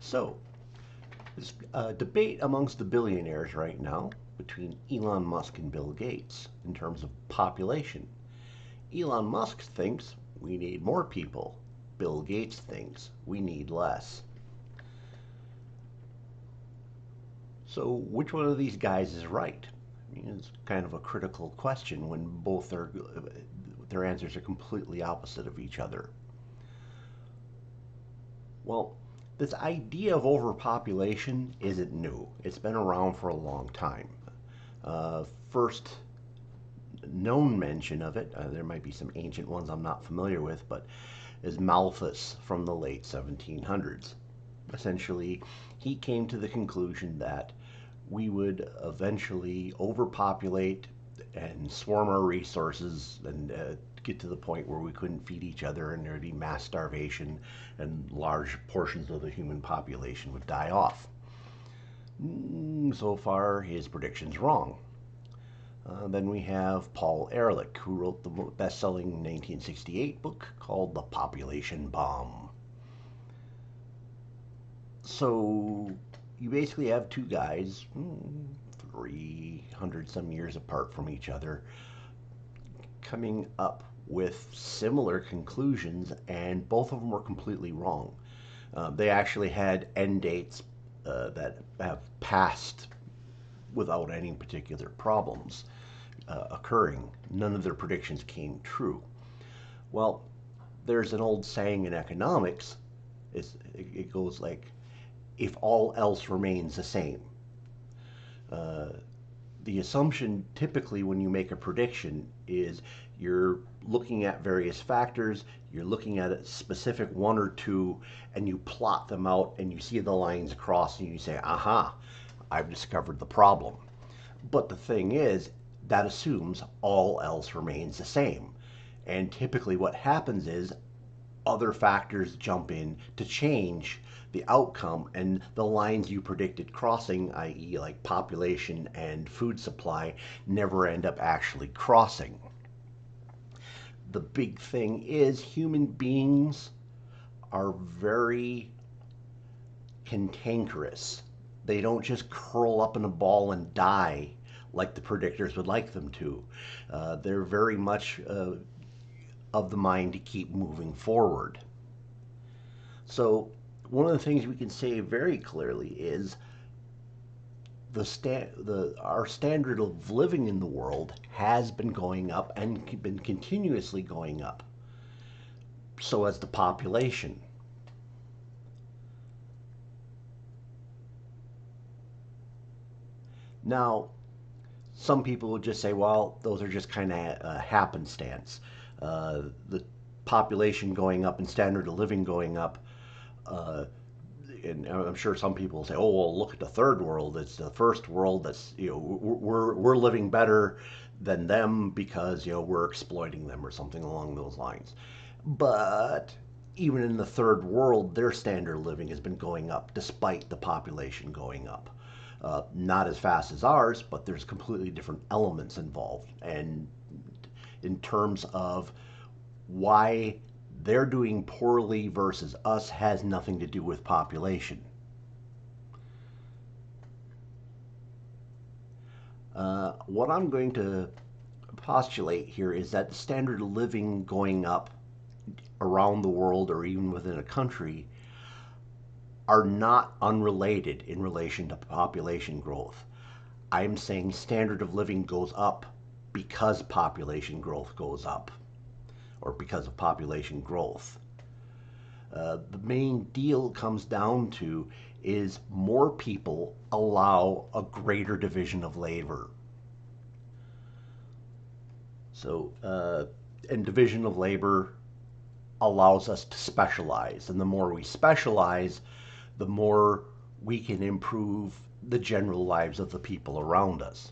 So, there's a debate amongst the billionaires right now between Elon Musk and Bill Gates in terms of population. Elon Musk thinks we need more people. Bill Gates thinks we need less. So, which one of these guys is right? I mean, it's kind of a critical question when both their answers are completely opposite of each other. Well, this idea of overpopulation isn't new. It's been around for a long time. First known mention of it, there might be some ancient ones I'm not familiar with, but is Malthus from the late 1700s. Essentially, he came to the conclusion that we would eventually overpopulate and swarm our resources and get to the point where we couldn't feed each other and there'd be mass starvation and large portions of the human population would die off. So far, his prediction's wrong. Then we have Paul Ehrlich, who wrote the best-selling 1968 book called The Population Bomb. So you basically have two guys, 300 some years apart from each other, coming up with similar conclusions, and both of them were completely wrong. They actually had end dates that have passed without any particular problems occurring. None of their predictions came true. Well, there's an old saying in economics. It goes like, if all else remains the same. Uh, the assumption typically when you make a prediction is you're looking at various factors, you're looking at a specific one or two, and you plot them out and you see the lines across and you say, aha, I've discovered the problem. But the thing is, that assumes all else remains the same. And typically what happens is other factors jump in to change the outcome, and the lines you predicted crossing, i.e., like population and food supply, never end up actually crossing. The big thing is human beings are very cantankerous. They don't just curl up in a ball and die like the predictors would like them to. They're very much of the mind to keep moving forward. So, one of the things we can say very clearly is our standard of living in the world has been going up and been continuously going up. So has the population. Now, some people would just say, well, those are just kind of happenstance. The population going up and standard of living going up, uh, and I'm sure some people say, "Oh, well, look at the third world. It's the first world that's we're living better than them because we're exploiting them or something along those lines." But even in the third world, their standard of living has been going up despite the population going up. Not as fast as ours, but there's completely different elements involved. And in terms of why they're doing poorly versus us has nothing to do with population. What I'm going to postulate here is that the standard of living going up around the world or even within a country are not unrelated in relation to population growth. I'm saying standard of living goes up because population growth goes up or because of population growth. The main deal comes down to is more people allow a greater division of labor. So, and division of labor allows us to specialize. And the more we specialize, the more we can improve the general lives of the people around us.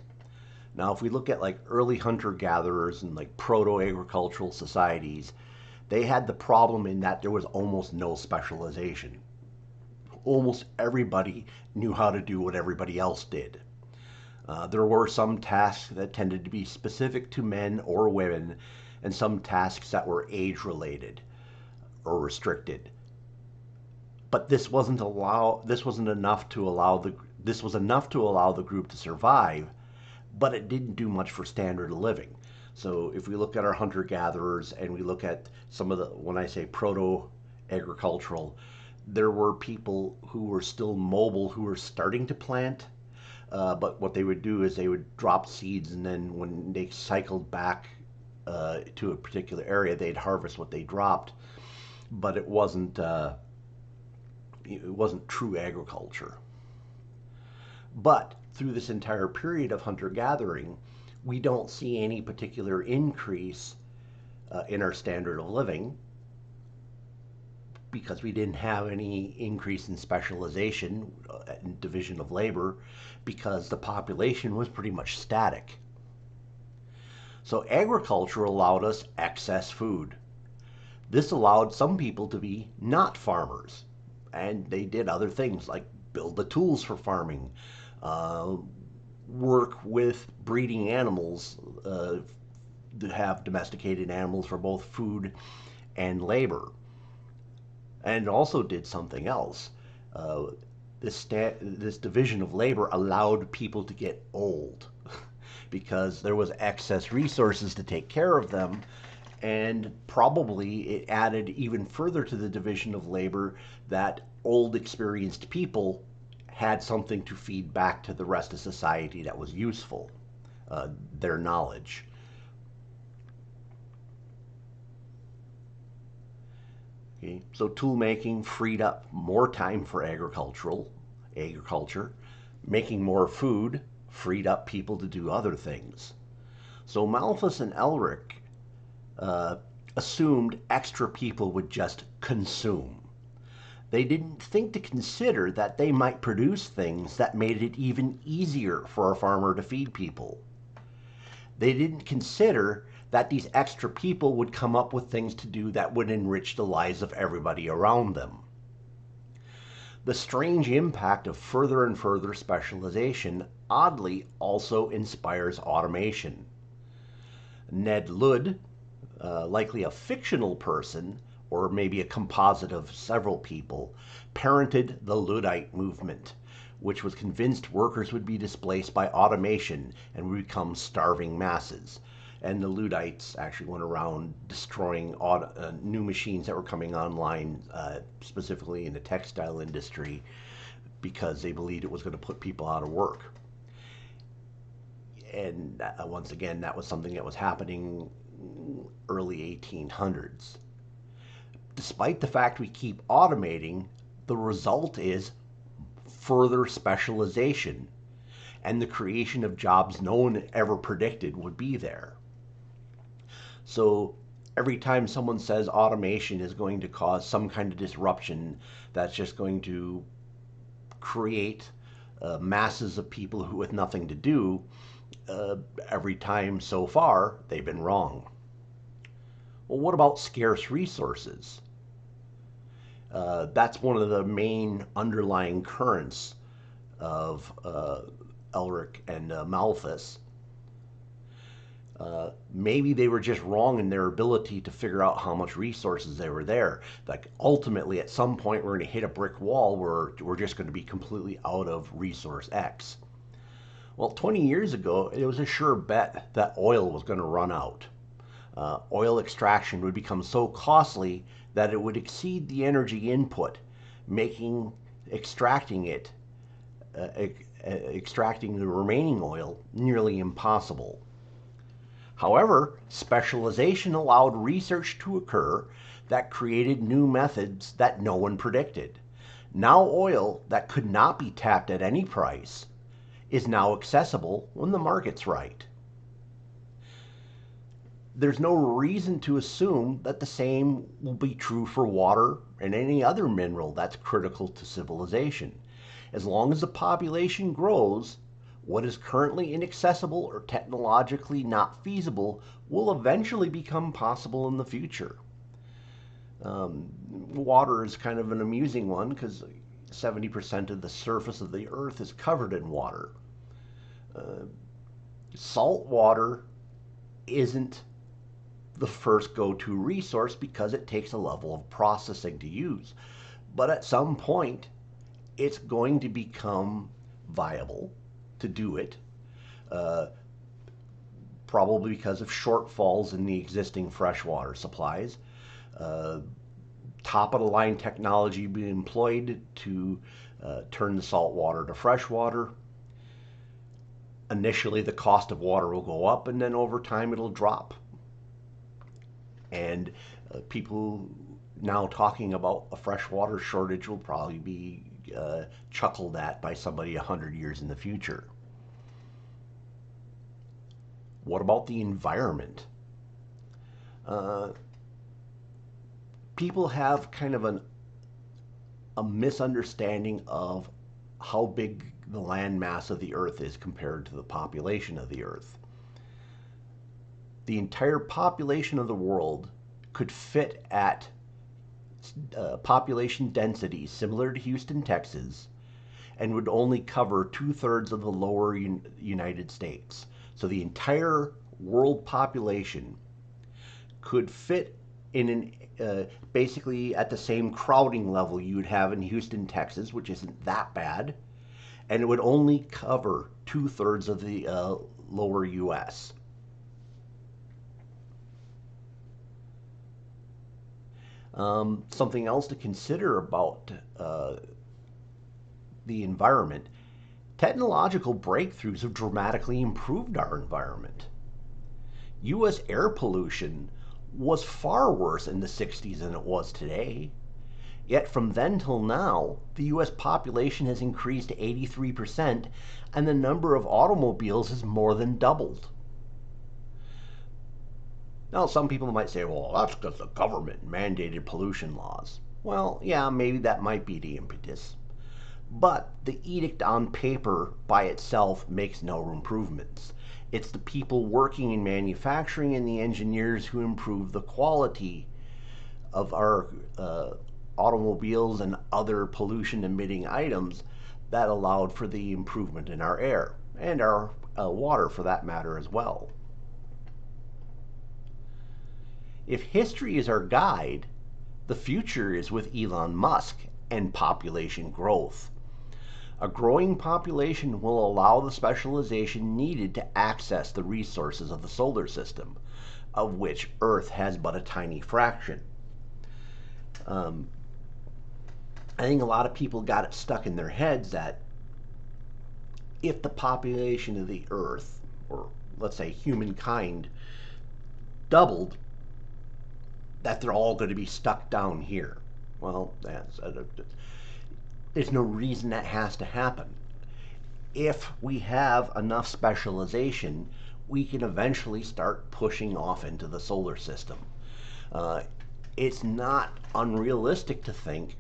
Now, if we look at like early hunter gatherers and like proto agricultural societies, they had the problem in that there was almost no specialization. Almost everybody knew how to do what everybody else did. There were some tasks that tended to be specific to men or women, and some tasks that were age related or restricted. But this wasn't enough to allow this was enough to allow the group to survive, but it didn't do much for standard of living. So if we look at our hunter gatherers and we look at some of the, when I say proto agricultural, there were people who were still mobile who were starting to plant. But what they would do is they would drop seeds, and then when they cycled back to a particular area, they'd harvest what they dropped. But it wasn't true agriculture. But through this entire period of hunter gathering, we don't see any particular increase in our standard of living because we didn't have any increase in specialization and division of labor because the population was pretty much static. So agriculture allowed us excess food. This allowed some people to be not farmers, and they did other things like build the tools for farming, uh, work with breeding animals, to have domesticated animals for both food and labor. And also did something else. Uh, this division of labor allowed people to get old because there was excess resources to take care of them, and probably it added even further to the division of labor that old experienced people had something to feed back to the rest of society that was useful, their knowledge. Okay? So tool making freed up more time for agriculture. Making more food freed up people to do other things. So Malthus and Elric uh, assumed extra people would just consume. They didn't think to consider that they might produce things that made it even easier for a farmer to feed people. They didn't consider that these extra people would come up with things to do that would enrich the lives of everybody around them. The strange impact of further and further specialization oddly also inspires automation. Ned Ludd, likely a fictional person, or maybe a composite of several people, parented the Luddite movement, which was convinced workers would be displaced by automation and would become starving masses. And the Luddites actually went around destroying new machines that were coming online, specifically in the textile industry, because they believed it was going to put people out of work. And once again, that was something that was happening early 1800s. Despite the fact we keep automating, the result is further specialization and the creation of jobs no one ever predicted would be there. So every time someone says automation is going to cause some kind of disruption that's just going to create masses of people who with nothing to do, every time so far they've been wrong. Well, what about scarce resources? That's one of the main underlying currents of Elric and Malthus. Maybe they were just wrong in their ability to figure out how much resources they were there. Like ultimately, at some point, we're going to hit a brick wall where we're just going to be completely out of resource X. Well, 20 years ago, it was a sure bet that oil was going to run out. Oil extraction would become so costly that it would exceed the energy input, making extracting it, extracting the remaining oil nearly impossible. However, specialization allowed research to occur that created new methods that no one predicted. Now, oil that could not be tapped at any price is now accessible when the market's right. There's no reason to assume that the same will be true for water and any other mineral that's critical to civilization. As long as the population grows, what is currently inaccessible or technologically not feasible will eventually become possible in the future. Water is kind of an amusing one because 70% of the surface of the earth is covered in water. Salt water isn't the first go to resource because it takes a level of processing to use. But at some point, it's going to become viable to do it, uh, probably because of shortfalls in the existing freshwater supplies. Uh, Top of the line technology being employed to turn the salt water to fresh water. Initially, the cost of water will go up, and then over time, it'll drop. And people now talking about a freshwater shortage will probably be chuckled at by somebody 100 years in the future. What about the environment? Uh, People have kind of a misunderstanding of how big the land mass of the earth is compared to the population of the earth. The entire population of the world could fit at population densities similar to Houston, Texas, and would only cover 2/3 of the lower United States. So the entire world population could fit in an basically at the same crowding level you'd have in Houston, Texas, which isn't that bad, and it would only cover 2/3 of the lower U.S. Something else to consider about the environment: technological breakthroughs have dramatically improved our environment. U.S. air pollution was far worse in the 60s than it was today. Yet from then till now, the US population has increased to 83%, and the number of automobiles has more than doubled. Now, some people might say, well, that's because the government mandated pollution laws. Well, yeah, maybe that might be the impetus. But the edict on paper by itself makes no improvements. It's the people working in manufacturing and the engineers who improve the quality of our automobiles and other pollution emitting items that allowed for the improvement in our air and our water for that matter as well. If history is our guide, the future is with Elon Musk and population growth. A growing population will allow the specialization needed to access the resources of the solar system, of which Earth has but a tiny fraction. Um, I think a lot of people got it stuck in their heads that if the population of the Earth, or let's say humankind, doubled, that they're all going to be stuck down here. Well, there's no reason that has to happen. If we have enough specialization, we can eventually start pushing off into the solar system. Uh, it's not unrealistic to think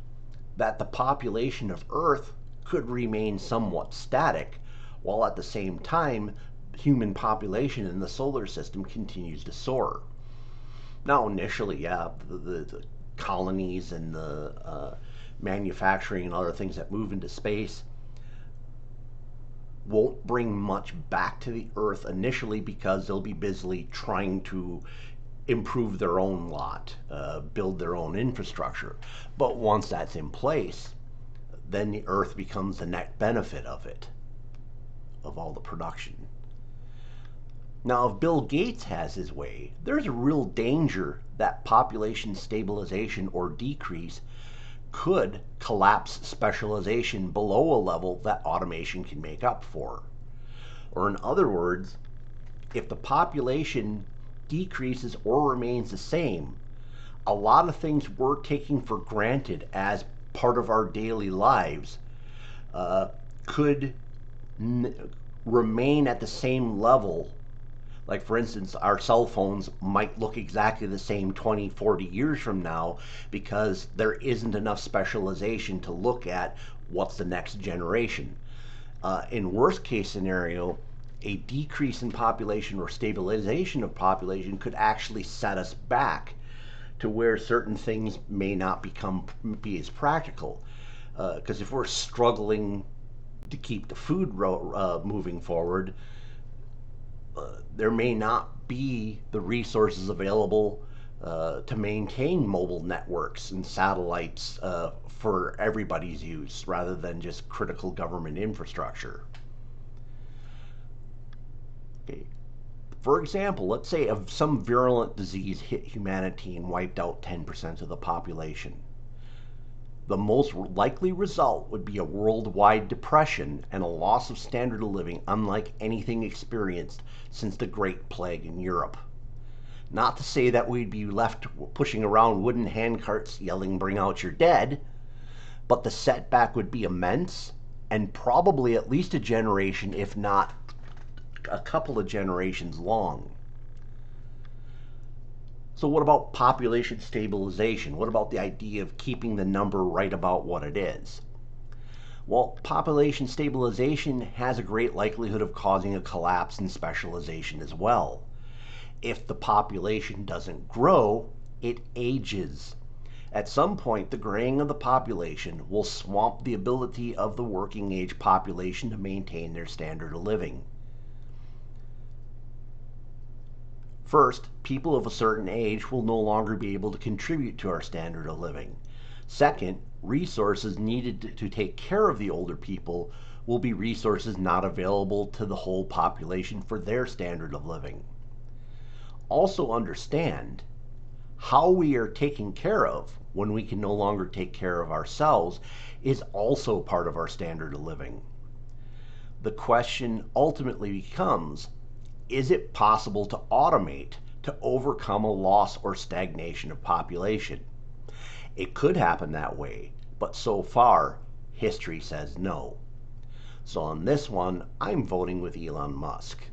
that the population of Earth could remain somewhat static, while at the same time, human population in the solar system continues to soar. Now, initially, yeah, the colonies and the manufacturing and other things that move into space won't bring much back to the Earth initially because they'll be busily trying to improve their own lot, build their own infrastructure. But once that's in place, then the Earth becomes the net benefit of it, of all the production. Now, if Bill Gates has his way, there's a real danger that population stabilization or decrease could collapse specialization below a level that automation can make up for. Or, in other words, if the population decreases or remains the same, a lot of things we're taking for granted as part of our daily lives could remain at the same level. Like, for instance, our cell phones might look exactly the same 20, 40 years from now because there isn't enough specialization to look at what's the next generation. In worst case scenario, a decrease in population or stabilization of population could actually set us back to where certain things may not be as practical. Because if we're struggling to keep the food moving forward, there may not be the resources available to maintain mobile networks and satellites for everybody's use rather than just critical government infrastructure. Okay. For example, let's say if some virulent disease hit humanity and wiped out 10% of the population. The most likely result would be a worldwide depression and a loss of standard of living unlike anything experienced since the Great Plague in Europe. Not to say that we'd be left pushing around wooden handcarts yelling, "Bring out your dead," but the setback would be immense and probably at least a generation, if not a couple of generations long. So, what about population stabilization? What about the idea of keeping the number right about what it is? Well, population stabilization has a great likelihood of causing a collapse in specialization as well. If the population doesn't grow, it ages. At some point, the graying of the population will swamp the ability of the working age population to maintain their standard of living. First, people of a certain age will no longer be able to contribute to our standard of living. Second, resources needed to take care of the older people will be resources not available to the whole population for their standard of living. Also understand how we are taken care of when we can no longer take care of ourselves is also part of our standard of living. The question ultimately becomes, is it possible to automate to overcome a loss or stagnation of population? It could happen that way, but so far, history says no. So on this one, I'm voting with Elon Musk.